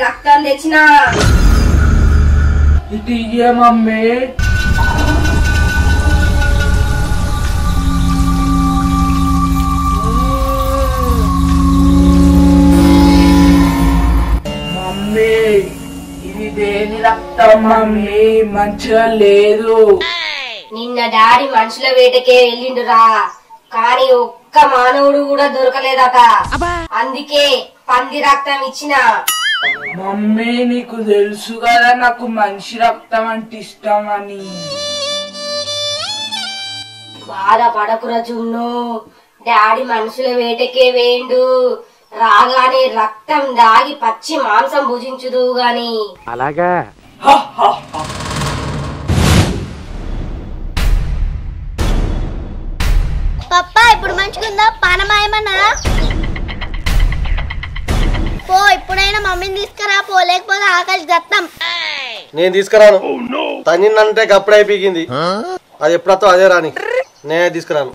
రక్తం తెచ్చినా ఇది మమ్మీ మమ్మీ ఇది దేని రక్తం మమ్మీ మంచిగా లేదు నిన్న డాడీ మనుషుల వేటకే వెళ్ళిండురా కానీ ఒక్క మానవుడు కూడా దొరకలేదట అందుకే పంది రక్తం ఇచ్చిన మమ్మీ నీకు తెలుసు కదా నాకు మనిషి రక్తం అంటే ఇష్టం అని బాధపడకురా జున్ను డాడీ మనుషుల వేటకే వేయండు రాగానే రక్తం దాగి పచ్చి మాంసం భుజించుదు గాని అలాగా పప్పా ఇప్పుడు మంచిగుందా పానమాయమన్నా పో ఇప్పుడైనా మమ్మీని తీసుకురా పో లేకపోతే ఆకలి దత్తం నేను తీసుకురాను తన్నిందంటే గప్పుడే పీకింది అది ఎప్పుడతో అదే రాని నేనే తీసుకురాను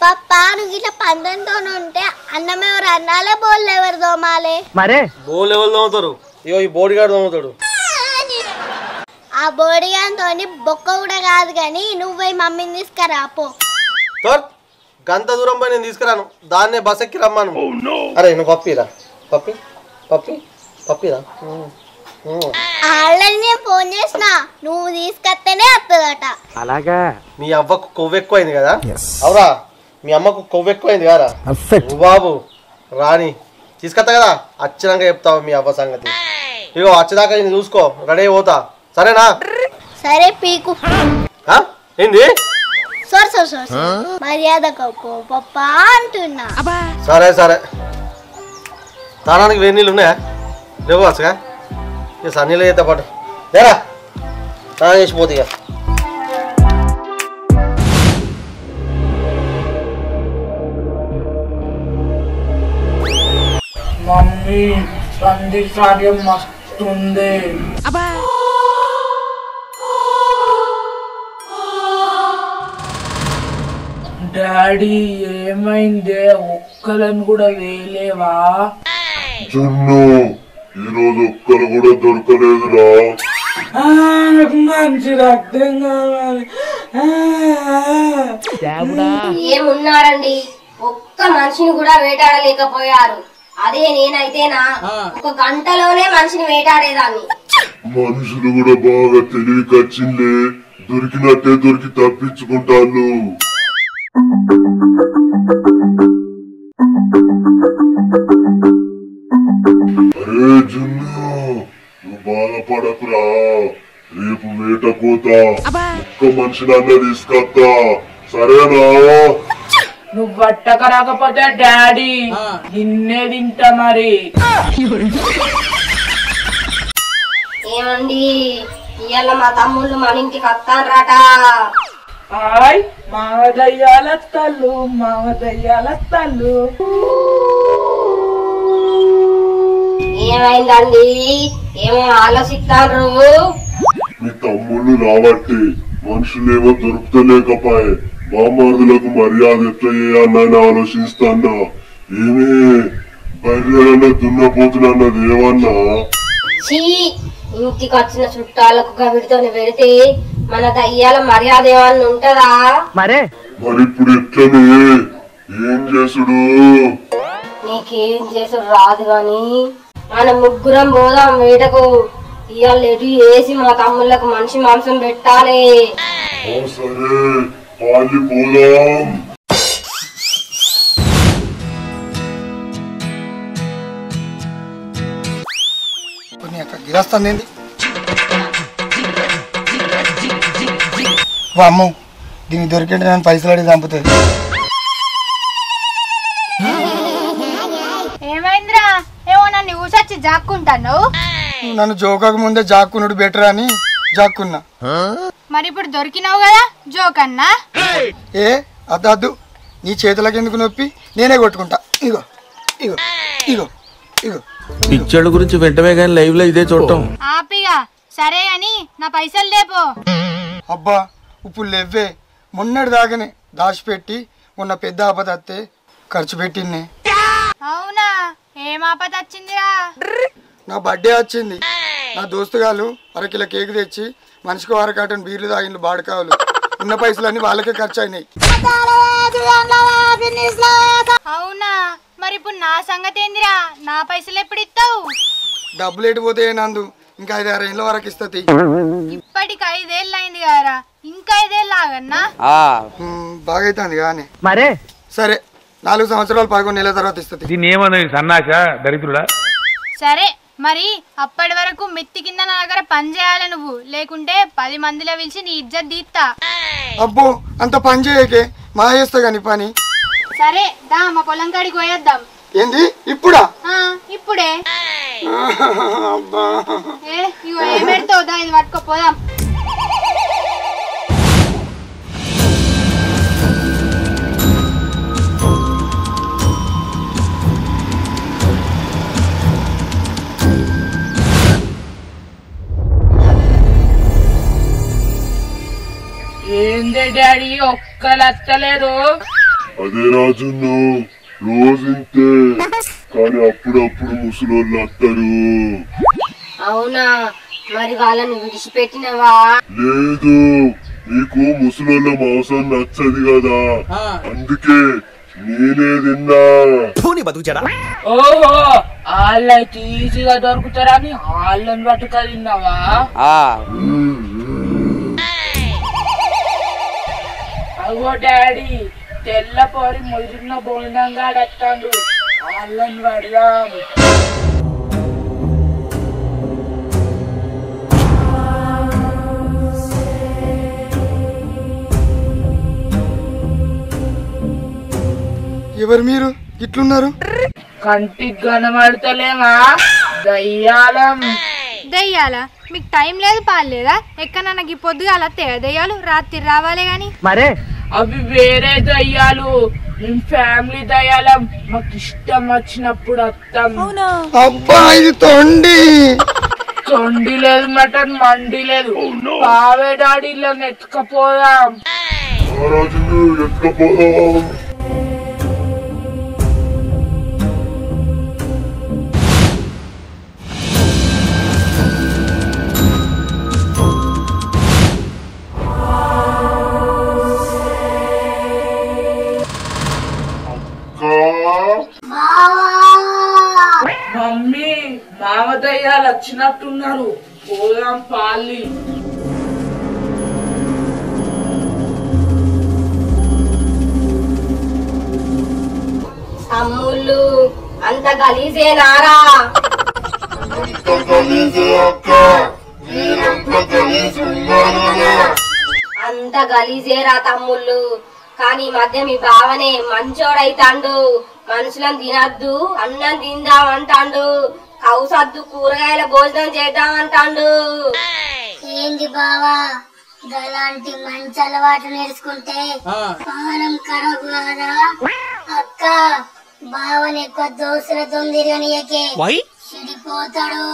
పప్పా నువ్వు ఇట్లా పందంతో ఉంటే అన్నం ఎవరు అన్నాలే బోళ్ళు ఎవరు దోమాలే మరే బోల్ ఎవరు తోముతారు ఇగో ఈ బోడిగాడు తోముతాడు ఆ బోడిగాంతో బొక్క కూడా కాదు కానీ నువ్వు పోయి మమ్మీని తీసుకురా పో గంత దూరం పోయి నేను తీసుకురాను దాన్నే బస్ ఎక్కి రమ్మాను అరే నువ్వు పప్పిరా పప్పిరా ఆల్రెడీ నేను ఫోన్ చేసిన నువ్వు తీసుకొస్తేనే వస్తుందట అలాగా మీ అవ్వకు కొవ్వు ఎక్కువైంది కదా అవురా మీ అమ్మకు కొవ్వు ఎక్కువైంది కదా బాబు రాని తీసుకొస్తా కదా అచ్చినాక చెప్తావు మీ అవ్వ సంగతి ఇగో వచ్చేదాకా నేను చూసుకో రెడీ పోతా సరేనా సరే పీకు ఏంది మర్యాద పప్పా అంటున్నా సరే తానానికి వేడి నీళ్ళు ఉన్నాయా లేవు వచ్చగా ఇక సన్నీళ్ళు చేద్దా పాటు లేరా స్నానం చేసిపోతే ఇక మమ్మీ పంది కార్యం మస్తుంది డాడీ ఏమైందే ఒక్కలను కూడా వేలేవా జున్ను ఈరోజు ఒక్కరు కూడా దొరకలేదురా మంచి రక్తం కావాలి ఏమున్నారండి ఒక్క మనిషిని కూడా వేటాడలేకపోయారు అదే నేనైతేనా ఒక గంటలోనే మనిషిని వేటాడేదాన్ని మనుషులు కూడా బాగా తెలివికొచ్చిందే దొరికినట్టే దొరికి తప్పించుకుంటాను అరే జున్ను నువ్వు బాధపడకురా రేపు వేట కోతా ఒక్క మనిషినన్న తీసుకొస్తా సరేనా నువ్వు పట్టక రాకపోతే డాడీ నిన్నే తింటా మరి ఏమండి ఇవాళ మా తమ్ముళ్ళు మన ఇంటికి వస్తాన్రాట హాయ్ మావదయ్యాల తల్లు ఏమైందండి ఏమో ఆలోచిస్తాను మీ తమ్ముళ్ళు రాబట్టి మనుషులేమో దొరుకుతలేకపోయే బామ్మరుదులకు మర్యాద ఎట్లా చేయాలని ఆలోచిస్తాన్నా ఏమే బర్రెలన్న దున్నపోతున్నది ఏమన్నా ఇంటికి వచ్చిన చుట్టాలకు గవిడితో పెడితే మన దయ్యాల మర్యాద ఏమన్నా ఉంటదా మరే మరి ఇప్పుడు ఎట్లనే ఏం చేసుడు నీకేం చేసుడు రాదు గాని మన ముగ్గురం పోదాం వేటకు ఇవాళ ఎటు వేసి మా తమ్ముళ్ళకు మనిషి మాంసం పెట్టాలి సరే పాలి పోదాం గిరస్తుంది అమ్మ దీనికి దొరికింటే నేను పైసలు అడిగి చంపుతుంది ఏమైందిరా ఏమో నన్ను ఊసొచ్చి జాక్కుంటాను నన్ను జోకకు ముందే జాక్కున్నాడు బెటర్ అని జాక్కున్నా మరి ఇప్పుడు దొరికినావు కదా జోక్ అన్నా ఏ అద్దు నీ చేతులకు ఎందుకు నొప్పి నేనే కొట్టుకుంటా ఇగో ఇగో ఇగో ఇగో పిచ్చోళ్ళ గురించి వెంటనే కానీ లైవ్ లో ఇదే చూడటం ఆపిగా సరే అని నా పైసలు లేపో అబ్బా ఇప్పుడు లేవే మొన్నటి దాకానే దాచిపెట్టి ఉన్న పెద్ద ఆపద వస్తే ఖర్చు పెట్టింది అవునా ఏం ఆపద వచ్చిందిరా నా బర్త్డే వచ్చింది. నా దోస్తుగాళ్ళు అరకిలో కేక్ తెచ్చి మనిషికి 1 కార్టన్ బీర్లు తాగిన బాడకావులు. ఉన్న పైసలన్నీ వాళ్ళకే ఖర్చు అయినాయి. అవునా, మరి ఇప్పుడు నా సంగతి ఏందిరా? నా పైసలు ఎప్పుడు ఇస్తావు? డబ్బులు ఎటుపోతే నందు, ఇంకా 5-6 ఏళ్ళ వరకు ఇస్తుంది. ఇప్పటికి 5 ఏళ్ళు అయింది కదరా, ఇంకా 5 ఏళ్ళు ఆగన్నా? బాగా అవుతుంది కానీ మరే సరే 4 సంవత్సరాలు 11 నెలల తర్వాత ఇస్తుంది. సన్నాస దరిద్రుడా. సరే మరి అప్పటి వరకు మెత్తి కింద నా దగ్గర పని చేయాలి నువ్వు, లేకుంటే 10 మందిలో పిలిచి నీ ఇజ్జత్ తీస్తా. అబ్బో అంత పని చేయకే, మా చేస్తా కానీ పని. సరే దా మా పొలం కాడికి పోయేద్దాం. ఏంది ఇప్పుడా? ఇప్పుడే. ఇగో ఏం పెడతావు, దా ఇది పట్టుకోపోదాం. ఏందే డాడీ ఒక్కలత్తలేదు? అదే రాజు రోజుంటే కానీ అప్పుడప్పుడు ముసలోళ్ళు వస్తారు. అవునా, మరి వాళ్ళని విడిచిపెట్టినవా? లేదు, నీకు ముసలోళ్ళ మాంసం నచ్చదు కదా, అందుకే నేనే తిన్నా. ఓహో, వాళ్ళకి ఈజీగా దొరుకుతారని వాళ్ళని పట్టుక తిన్నావా? అగో డాడీ, తెల్లపోరి ముదిరిన బోండంగా అడత్తాడు, వాళ్ళని పడదాం. ఎవరు మీరు ఇట్లున్నారు? కంటికి కనబడతలేమా? దయ్యాలం. దయ్యాలా? మీకు టైం లేదు పాలేదా? ఎక్కడ నాకు పొద్దుగాల దయ్యాలు రాత్రి రావాలే గాని. మరే అవి వేరే దయ్యాలు, మేము ఫ్యామిలీ దయ్యాలం, మాకు ఇష్టం వచ్చినప్పుడు వస్తాం. అబ్బా ఇది తొండి. తొండి లేదు, మటన్ మండి లేదు. బావే డాడీలో ఎత్తుకపోదాం. మమ్మీ, మామ దయ్యాలు వచ్చినట్టున్నారు, పోదాం పాలి. తమ్ముళ్ళు అంత గలీజేనారా? అంత గలీజేరా తమ్ముళ్ళు, కానీ ఈ మధ్య మీ బావనే మంచోడైతాండు. మనుషులను తినద్దు, అన్నం తిందాం అంటాండు, కౌసద్దు కూరగాయల భోజనం చేద్దాం అంటాండు. ఏంది బావా, అలాంటి మంచి అలవాటు నేర్చుకుంటే పానం ఖరాబ్ కాదా? అక్క, బావని ఎక్కువ దోస్తులతో తిరగనియకే, చెడిపోతాడు.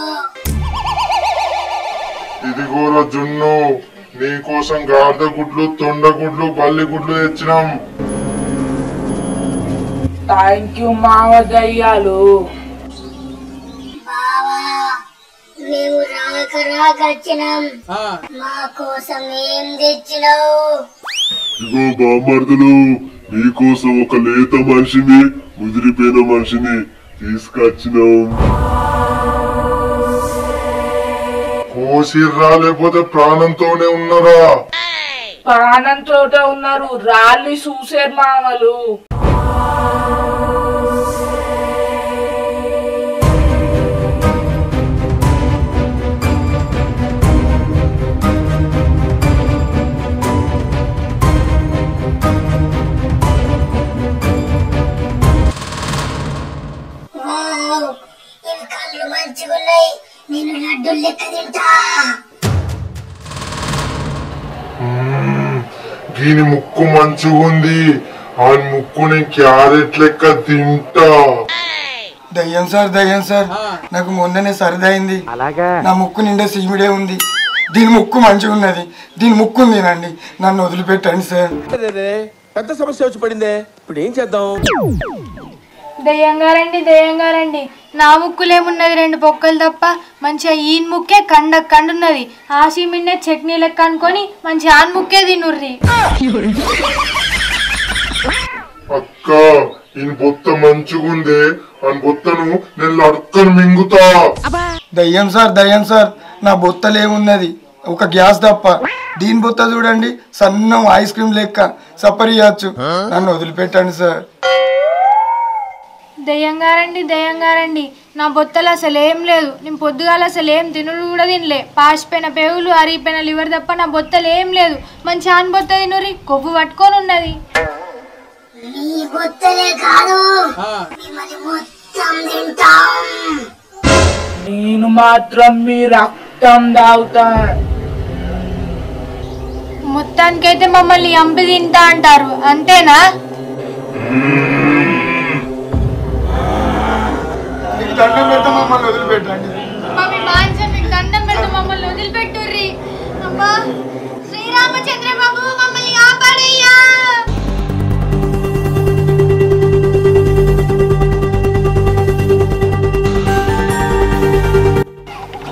ఇదిగోరా జున్ను, నీకోసం గాడిద గుడ్లు, తొండ గుడ్లు, బల్లి గుడ్లు తెచ్చినాం. థ్యాంక్ యూ మావ దయ్యాలు. బావా, మేము రాక వచ్చినాం, మా కోసం ఏం తెచ్చినావు? ఇగో బామ్మర్దులు, నీకోసం ఒక లేత మనిషిని, ముదిరిపోయిన మనిషిని తీసుకొచ్చినాం. కోసిర్రా లేకపోతే ప్రాణంతోనే ఉన్నారా? ప్రాణంతో ఉన్నారు, రాళ్ళి చూసారు మామలు. ఇవి కళ్ళు మంచిగున్నాయి, నేను లడ్డు లెక్క తింటా. దీని ముక్కు మంచిగుంది, ఆ ముక్కుని క్యారెట్ లెక్క తింటా. దయ్యం సార్, నాకు మొన్ననే సరదైంది. నా ముక్కు నిండా సీమిడే ఉంది. దీని ముక్కు మంచిగా ఉన్నది, దీని ముక్కు తినండి, నన్ను వదిలిపెట్టండి సార్. పెద్ద సమస్య వచ్చి పడిందే, ఇప్పుడు ఏం చేద్దాం? దయ్యంగారండి, నా ముక్కులేమున్నది 2 పొక్కలు తప్ప, మంచిగా ఈయన ముక్కే కండున్నది. ఆసి మిన్నే చట్నీ లెక్క అనుకొని మంచి ఆన్ ముక్కే తినుర్రి. అక్క ఈ బొత్త మంచిగుందే, అని బొత్తను నేను అడుక్కను మింగుతా. దయ్యం సార్ నా బొత్తలేమున్నది ఒక గ్యాస్ తప్ప. దీని బొత్త చూడండి సన్నం ఐస్ క్రీమ్ లెక్క సపరియచ్చు. నన్ను వదిలిపెట్టండి సార్. దయ్యంగారండి నా బొత్తలు అసలు ఏం లేదు. నేను పొద్దుగాల అసలు ఏం తినుడు కూడా తినలే. పాసిపోయిన పేగులు అరిగిపోయిన లివర్ తప్ప నా బొత్తలు ఏం లేదు. మంచి ఆన్ బొత్త తినుర్రి, కొవ్వు పట్టుకొని ఉన్నది. నేను మాత్రం మీ రక్తం తాగుతా. మొత్తానికైతే మమ్మల్ని చంపి తింటా అంటారు, అంతేనా? దండం పెడతా మమ్మల్ని వదిలిపెట్టండి. దండం పెడతా మమ్మల్ని వదిలిపెట్టుర్రి. అమ్మా శ్రీరామచంద్ర బాబు మమ్మల్ని కాపాడయ్యా.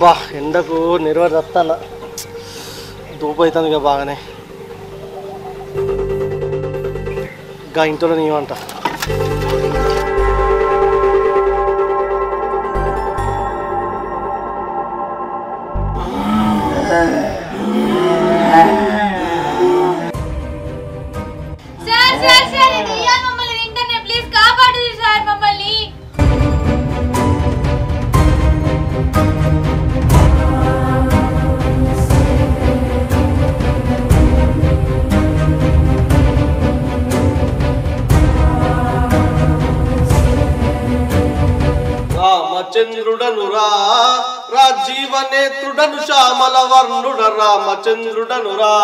బా ఎండకు నిర్వహణ వస్తానా, దూపు అవుతుంది ఇక బాగానే. ఇంకా ఇంట్లో నీవంట. మమ్మల్ని తింటానే, ప్లీజ్ కాపాడు సార్ మమ్మల్ని. రామచంద్రుడనురా రాజీవనేత్రుడను శ్యామల వర్ణుడ రామచంద్రుడనురా.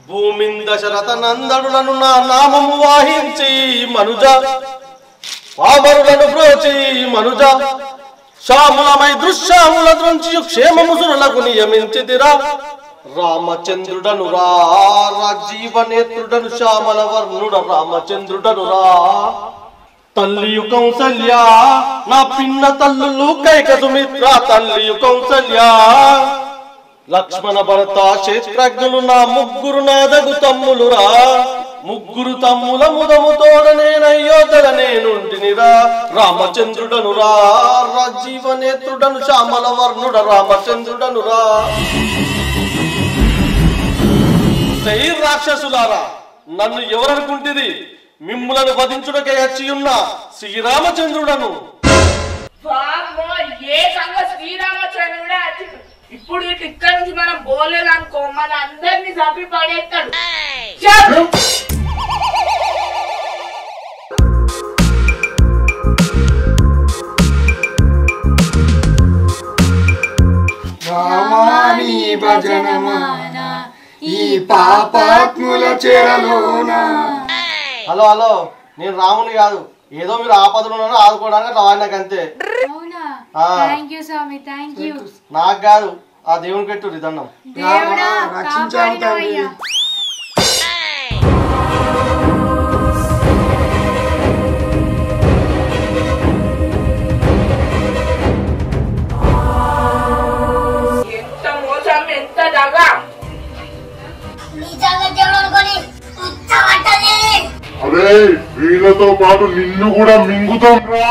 భూమిన్ దశరథ నందనులను నా నామము వాహించి మనుజ, పామరులను బ్రోచి మనుజ, శ్యాములమై దృశ్యాముల ద్రంచి క్షేమము సురులకు నియమించితిరా. రామచంద్రుడనురా రాజీవనేత్రుడను శ్యామల వర్ణుడ రామచంద్రుడనురా. తల్లియు కౌసల్య నా పిన్న తల్లులు కైక సుమిత్ర తల్లియు కౌసల్య. లక్ష్మణ భరత క్షేత్రజ్ఞులు నా ముగ్గురు నాదగు తమ్ములురా. ముగ్గురు తమ్ముల ముదము తోడనేనయ్యోదల నేనుంటినిరా. రామచంద్రుడనురా రాజీవనేత్రుడను శ్యామల వర్ణుడ రామచంద్రుడనురా. సై రాక్షసులారా, నన్ను ఎవరనుకుంటుంది? మిమ్ములను వధించుటకై వచ్చియున్న శ్రీరామచంద్రుడను. ఏ సంగ శ్రీరామచంద్రుడే వచ్చిండు. ఇప్పుడు ఇక్కడ నుంచి మనం పోలేదనుకో, మన అందరినీ చంపి పడేస్తాడు. రామాని భజనమాన ఈ పాపాత్ముల చెరలోన. హలో హలో, నేను రాముని కాదు. ఏదో మీరు ఆపదలు ఉన్నారో ఆదుకోవడానికి రావాలి అంతే. అవునా? థాంక్యూ స్వామి, థాంక్యూ. నాకు కాదు, ఆ దేవుని పెట్టు దండం. దేవుడా కాపాడినవయ్యా. ఎంత మోసం, ఎంత దగా. అరే వీళ్ళతో పాటు నిన్ను కూడా మింగుతాం రా.